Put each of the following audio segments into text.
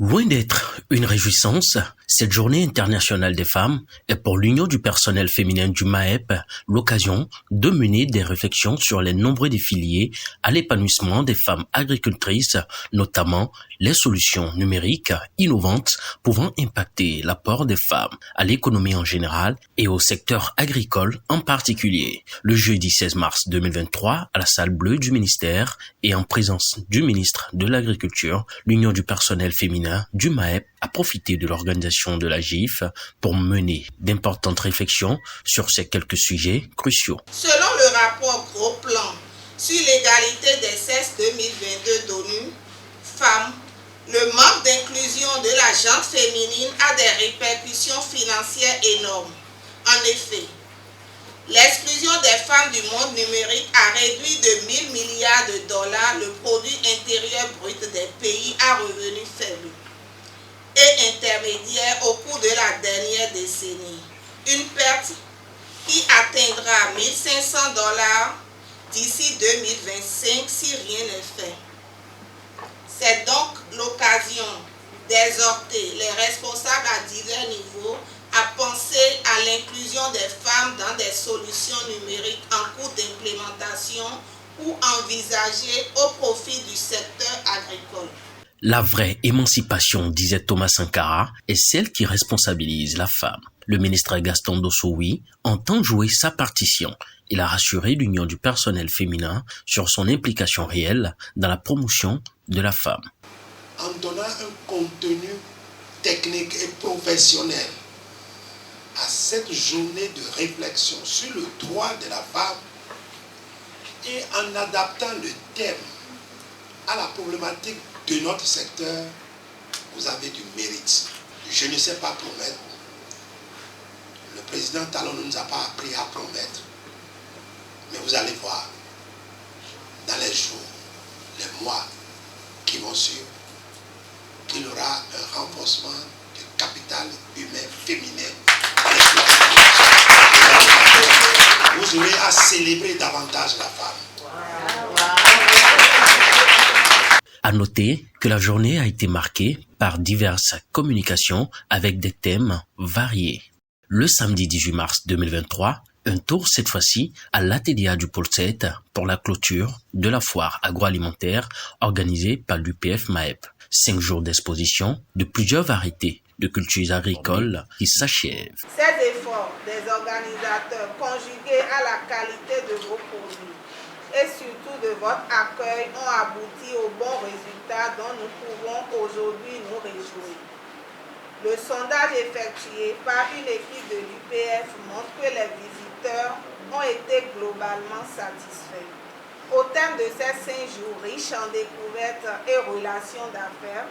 Loin d'être une réjouissance, cette journée internationale des femmes est pour l'Union du personnel féminin du MAEP l'occasion de mener des réflexions sur les nombreux défis liés à l'épanouissement des femmes agricultrices, notamment les solutions numériques innovantes pouvant impacter l'apport des femmes à l'économie en général et au secteur agricole en particulier. Le jeudi 16 mars 2023, à la salle bleue du ministère et en présence du ministre de l'Agriculture, l'Union du personnel féminin du MAEP a profité de l'organisation de la GIF pour mener d'importantes réflexions sur ces quelques sujets cruciaux. Selon le rapport Gros Plan sur l'égalité des sexes 2022 d'ONU, femmes, le manque d'inclusion de la gente féminine a des répercussions financières énormes. En effet, l'exclusion des femmes du monde numérique a réduit de 1 000 milliards de dollars le produit intérieur brut des pays à revenus faibles et intermédiaires au cours de la dernière décennie. Une perte qui atteindra 1 500 dollars d'ici 2025 si rien n'est fait. C'est donc l'occasion d'exhorter les responsables à divers niveaux à penser à l'inclusion des femmes dans des solutions numériques en cours d'implémentation ou envisagées au profit du secteur agricole. La vraie émancipation, disait Thomas Sankara, est celle qui responsabilise la femme. Le ministre Gaston Dossoui entend jouer sa partition. Il a rassuré l'Union du personnel féminin sur son implication réelle dans la promotion de la femme. En donnant un contenu technique et professionnel à cette journée de réflexion sur le droit de la femme et en adaptant le thème à la problématique de notre secteur, vous avez du mérite. Je ne sais pas promettre. Le président Talon ne nous a pas appris à promettre. Mais vous allez voir, dans les jours, les mois qui vont suivre, qu'il y aura un renforcement du capital humain féminin. Vous aurez à célébrer davantage la femme. À noter que la journée a été marquée par diverses communications avec des thèmes variés. Le samedi 18 mars 2023, un tour cette fois-ci à l'ATDA du Pôle 7 pour la clôture de la foire agroalimentaire organisée par l'UPF MAEP. 5 jours d'exposition de plusieurs variétés de cultures agricoles qui s'achèvent. Ces efforts des organisateurs conjugués à la qualité de vos produits et surtout de votre accueil ont abouti aux bons résultats dont nous pouvons aujourd'hui nous réjouir. Le sondage effectué par une équipe de l'UPF montre que les visiteurs ont été globalement satisfaits. Au thème de ces 5 jours riches en découvertes et relations d'affaires,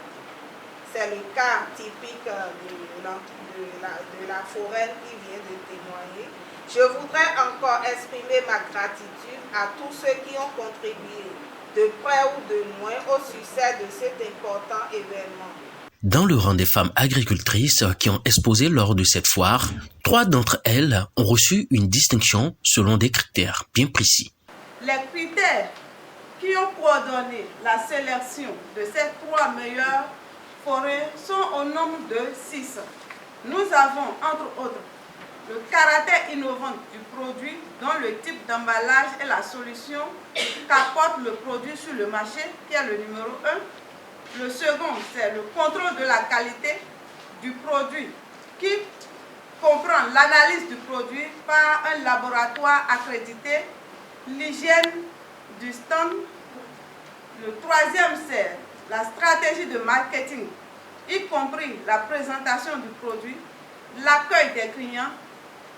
c'est le cas typique de la forêt qui vient de témoigner. Je voudrais encore exprimer ma gratitude à tous ceux qui ont contribué, de près ou de loin, au succès de cet important événement. Dans le rang des femmes agricultrices qui ont exposé lors de cette foire, 3 d'entre elles ont reçu une distinction selon des critères bien précis. Les critères qui ont coordonné la sélection de ces 3 meilleures forêts sont au nombre de 6. Nous avons, entre autres, le caractère innovant du produit, dont le type d'emballage et la solution qu'apporte le produit sur le marché, qui est le numéro 1. Le second, c'est le contrôle de la qualité du produit, qui comprend l'analyse du produit par un laboratoire accrédité, l'hygiène du stand. Le troisième, c'est la stratégie de marketing, y compris la présentation du produit, l'accueil des clients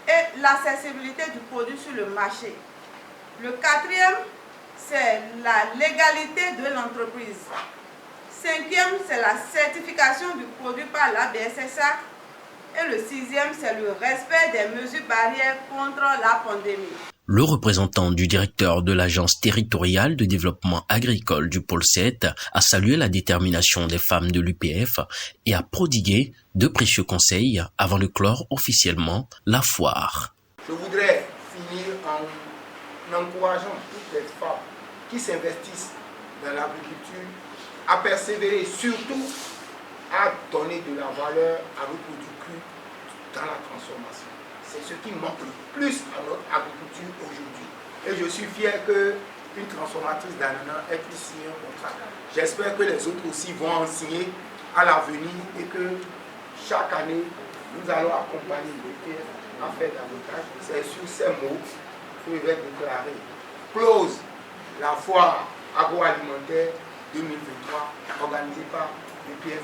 et l'accessibilité du produit sur le marché. Le quatrième, c'est la légalité de l'entreprise. Cinquième, c'est la certification du produit par la BSSA. Et le 6e, c'est le respect des mesures barrières contre la pandémie. Le représentant du directeur de l'Agence territoriale de développement agricole du Pôle 7 a salué la détermination des femmes de l'UPF et a prodigué de précieux conseils avant de clore officiellement la foire. Je voudrais finir en encourageant toutes les femmes qui s'investissent dans l'agriculture à persévérer, surtout à donner de la valeur à nos produits crus dans la transformation. C'est ce qui manque le plus à notre agriculture aujourd'hui. Et je suis fier qu'une transformatrice d'ananas ait pu signer un contrat. J'espère que les autres aussi vont en signer à l'avenir et que chaque année, nous allons accompagner le BPF à faire davantage. C'est sur ces mots que je vais déclarer close la foire agroalimentaire 2023 organisée par BPF.